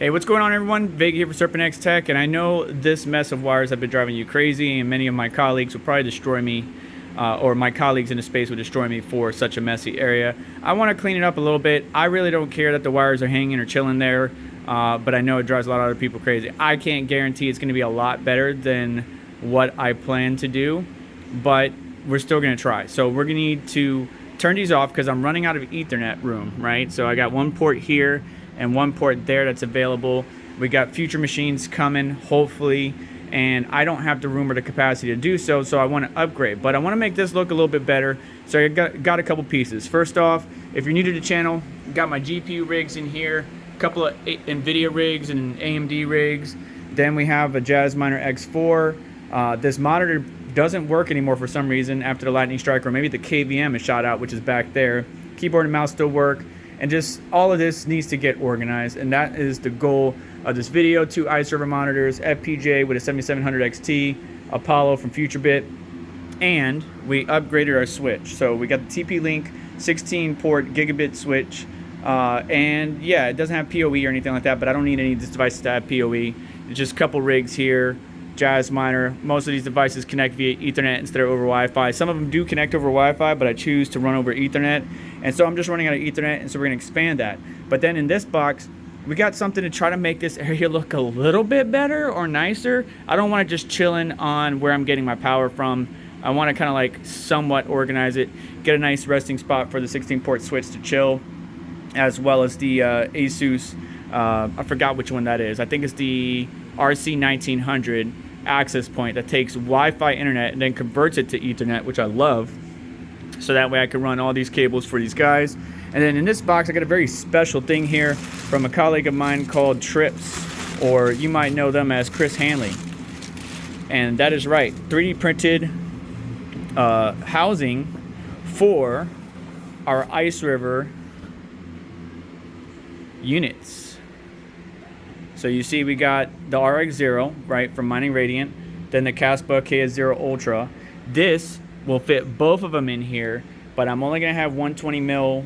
Hey, what's going on, everyone? Vega here for Serpent X Tech, and I know this mess of wires have been driving you crazy, and many of my colleagues will probably destroy me, or my colleagues in the space will destroy me for such a messy area. I want to clean it up a little bit. I really don't care that the wires are hanging or chilling there, but I know it drives a lot of other people crazy. I can't guarantee it's going to be a lot better than what I plan to do, but we're still going to try. So we're going to need to turn these off because I'm running out of Ethernet room, right? So I got one port here and one port there that's available. We got future machines coming, hopefully, and I don't have the room or the capacity to do so, so I want to upgrade. But I want to make this look a little bit better, so I got a couple pieces. First off, if you're new to the channel, got my GPU rigs in here, a couple of Nvidia rigs and AMD rigs. Then we have a Jasminer X4. This monitor doesn't work anymore for some reason after the lightning strike, or maybe the KVM is shot out, which is back there. Keyboard and mouse still work. And just all of this needs to get organized, and that is the goal of this video. 2 Iceriver monitors, FPGA with a 7700 XT, Apollo from FutureBit, and we upgraded our switch. So we got the TP-Link 16-port gigabit switch, and yeah, it doesn't have PoE or anything like that, but I don't need any of these devices to have PoE. It's just a couple rigs here, Jasminer. Most of these devices connect via Ethernet instead of over Wi-Fi. Some of them do connect over Wi-Fi, but I choose to run over Ethernet. And so I'm just running out of Ethernet, and so we're going to expand that. But then in this box, we got something to try to make this area look a little bit better or nicer. I don't want to just chilling on where I'm getting my power from. I want to kind of like somewhat organize it, get a nice resting spot for the 16-port switch to chill, as well as the Asus, I forgot which one that is. I think it's the RC1900 access point that takes Wi-Fi internet and then converts it to Ethernet, which I love. So that way I can run all these cables for these guys. And then in this box, I got a very special thing here from a colleague of mine called Trips, or you might know them as Chris Hanley. And that is right, 3D printed housing for our Iceriver units. So you see we got the RX0, right, from Mining Radiant, then the Caspa KS0 Ultra. This will fit both of them in here, but I'm only going to have 120 mil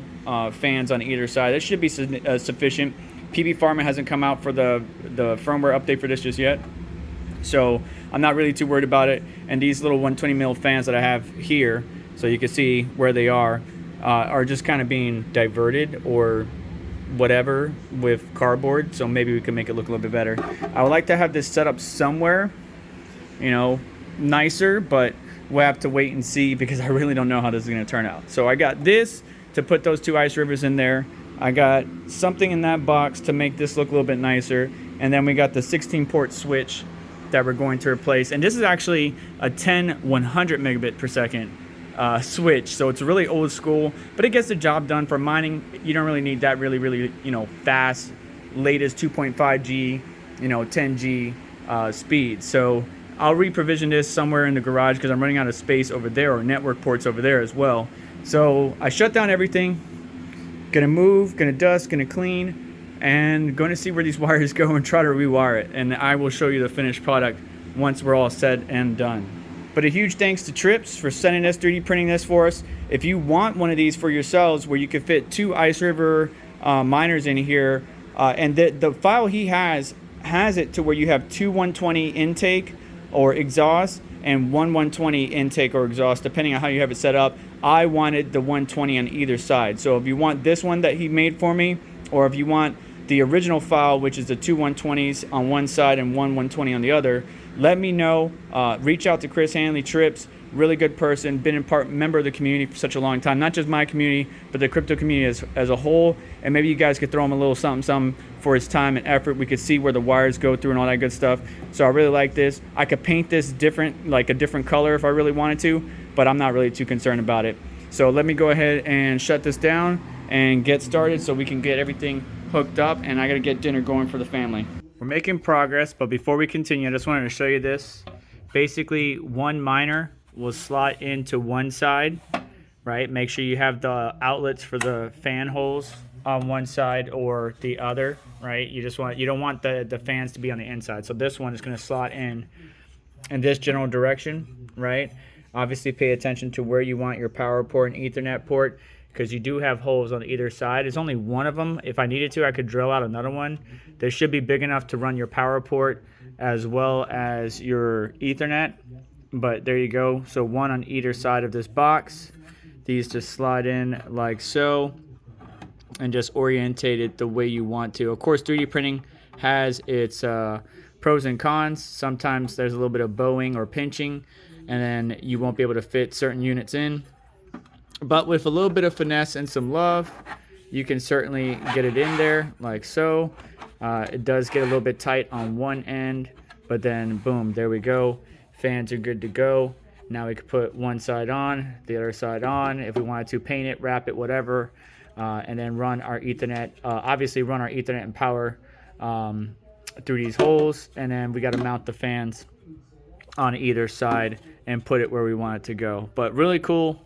fans on either side. This should be sufficient. PB Pharma hasn't come out for the firmware update for this just yet, so I'm not really too worried about it. And these little 120 mil fans that I have here, so you can see where they are just kind of being diverted or whatever with cardboard, so maybe we can make it look a little bit better. I would like to have this set up somewhere, you know, nicer, but we'll have to wait and see because I really don't know how this is going to turn out. So I got this to put those 2 Icerivers in there. I got something in that box to make this look a little bit nicer, and then we got the 16-port switch that we're going to replace. And this is actually a 100 megabit per second switch, so it's really old school, but it gets the job done. For mining, you don't really need that really you know, fast, latest 2.5G, you know, 10G speed. So I'll reprovision this somewhere in the garage because I'm running out of space over there, or network ports over there as well. So I shut down everything, gonna move, gonna dust, gonna clean, and going to see where these wires go and try to rewire it, and I will show you the finished product once we're all set and done. But a huge thanks to Trips for sending us, 3D printing this for us. If you want one of these for yourselves where you could fit 2 Iceriver miners in here, and the file he has it to where you have 2 120 intake or exhaust and 1 120 intake or exhaust, depending on how you have it set up. I wanted the 120 on either side. So if you want this one that he made for me, or if you want the original file, which is the 2 120s on one side and 1 120 on the other, let me know. Reach out to Chris Hanley, Trips, really good person, been member of the community for such a long time, not just my community, but the crypto community as a whole. And maybe you guys could throw him a little something for his time and effort. We could see where the wires go through and all that good stuff. So I really like this. I could paint this different, like a different color if I really wanted to, but I'm not really too concerned about it. So let me go ahead and shut this down and get started so we can get everything hooked up, and I gotta get dinner going for the family. We're making progress, but before we continue, I just wanted to show you this. Basically, one miner will slot into one side, right? Make sure you have the outlets for the fan holes on one side or the other, right? You don't want the fans to be on the inside. So this one is going to slot in this general direction, right? Obviously, pay attention to where you want your power port and Ethernet port, because you do have holes on either side. It's only one of them. If I needed to, I could drill out another one. They should be big enough to run your power port as well as your Ethernet. But there you go. So one on either side of this box. These just slide in like so and just orientate it the way you want to. Of course, 3D printing has its pros and cons. Sometimes there's a little bit of bowing or pinching, and then you won't be able to fit certain units in. But with a little bit of finesse and some love, you can certainly get it in there like so. It does get a little bit tight on one end, but then boom, there we go. Fans are good to go. Now we can put one side on, the other side on. If we wanted to paint it, wrap it, whatever, and then run our Ethernet. Obviously run our Ethernet and power through these holes, and then we got to mount the fans on either side and put it where we want it to go. But really cool.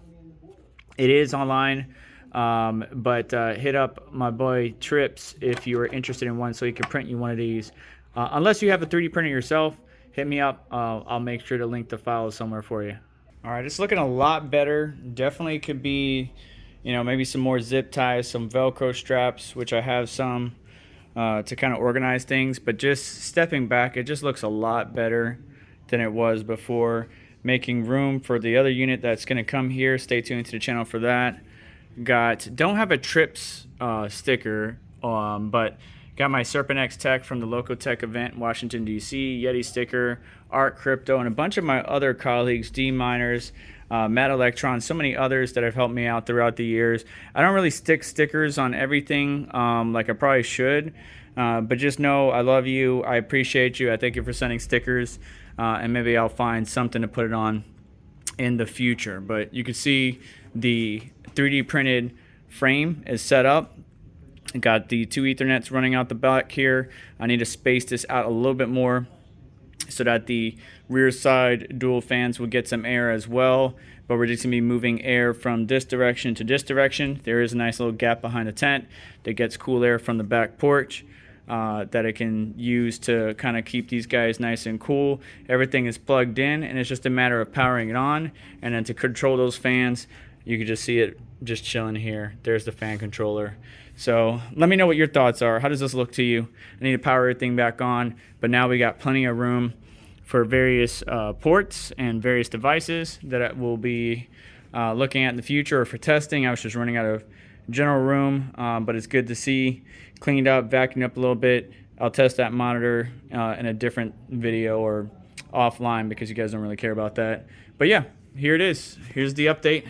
It is online, but hit up my boy Trips if you are interested in one, so he can print you one of these. Unless you have a 3D printer yourself, hit me up. I'll make sure to link the files somewhere for you. All right, it's looking a lot better. Definitely could be, you know, maybe some more zip ties, some Velcro straps, which I have some to kind of organize things. But just stepping back, it just looks a lot better than it was before. Making room for the other unit that's going to come here. Stay tuned to the channel for that. Don't have a Trips sticker, but got my Serpent X Tech from the Local Tech event in Washington, D.C., Yeti sticker, Art Crypto, and a bunch of my other colleagues, D Miners, Matt Electron, so many others that have helped me out throughout the years. I don't really stick stickers on everything like I probably should, but just know I love you. I appreciate you. I thank you for sending stickers. And maybe I'll find something to put it on in the future. But you can see the 3D printed frame is set up. Got the two Ethernets running out the back here. I need to space this out a little bit more so that the rear side dual fans will get some air as well. But we're just going to be moving air from this direction to this direction. There is a nice little gap behind the tent that gets cool air from the back porch. That it can use to kind of keep these guys nice and cool. Everything is plugged in, and it's just a matter of powering it on. And then to control those fans, you can just see it just chilling here. There's the fan controller. So let me know what your thoughts are. How does this look to you? I need to power everything back on, but now we got plenty of room for various ports and various devices that we'll be looking at in the future or for testing. I was just running out of general room, but it's good to see. Cleaned up, vacuumed up a little bit. I'll test that monitor in a different video or offline because you guys don't really care about that. But yeah, here it is. Here's the update.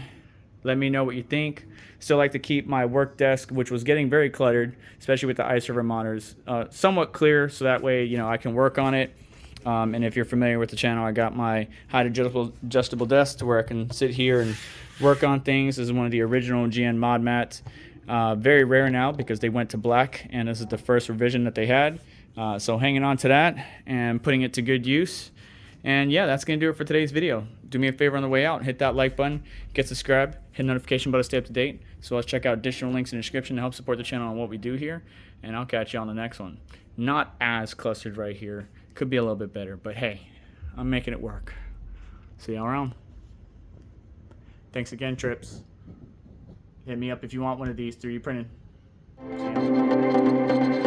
Let me know what you think. Still like to keep my work desk, which was getting very cluttered, especially with the Iceriver monitors, somewhat clear, so that way, you know, I can work on it. And if you're familiar with the channel, I got my height adjustable desk to where I can sit here and work on things. This is one of the original GN mod mats. Very rare now because they went to black, and this is the first revision that they had. So hanging on to that and putting it to good use. And yeah, that's going to do it for today's video. Do me a favor on the way out, hit that like button, get subscribed, hit the notification bell to stay up to date. So let's check out additional links in the description to help support the channel and what we do here. And I'll catch you on the next one. Not as clustered right here. Could be a little bit better, but hey, I'm making it work. See y'all around. Thanks again, Trips. Hit me up if you want one of these 3D printed. See ya.